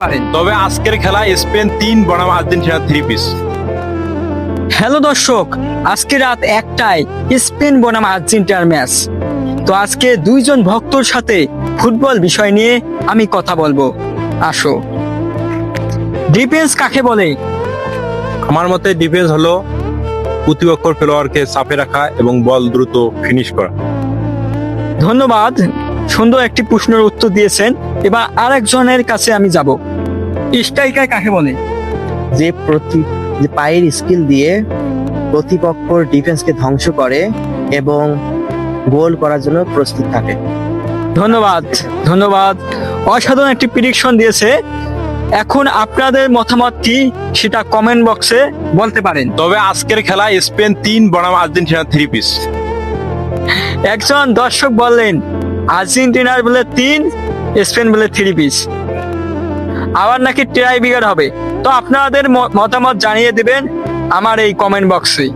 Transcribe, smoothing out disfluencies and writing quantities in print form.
পারেন। তবে আজকের খেলা স্পেন 3 বনাম আর্জেন্টিনা 3 পিস। হ্যালো দর্শক, আজকে রাত 1টায় স্পেন বনাম আর্জেন্টিনার ম্যাচ। তো আজকে দুইজন ভক্তর সাথে ফুটবল বিষয় নিয়ে আমি কথা বলবো। আসো, ডিফেন্স কাকে বলে? আমার মতে ডিফেন্স হলো প্রতিপক্ষের খেলোয়াড়কে চাপে রাখা এবং বল দ্রুত ফিনিশ করা। ধন্যবাদ, সুন্দর একটি প্রশ্নের উত্তর দিয়েছেন। এবার আরেকজনের কাছে আমি যাব। স্ট্রাইকার কাকে বলে? যে পায়ের স্কিল দিয়ে প্রতিপক্ষর ডিফেন্সকে ধ্বংস করে এবং গোল করার জন্য প্রস্তুত থাকে। ধন্যবাদ ধন্যবাদ, অসাধারণ একটি প্রেডিকশন দিয়েছে। এখন আপনাদের মতামত কি সেটা কমেন্ট বক্সে বলতে পারেন। তবে আজকের খেলা স্পেন 3 বনাম আর্জেন্টিনা 3 পিস। একজন দর্শক বললেন আর্জেন্টিনার বলে 3, স্পেন বলে 3 পিস। আবার নাকি ট্রাই বিগার হবে। তো আপনাদের মতামত জানিয়ে দিবেন আমার এই কমেন্ট বক্সে।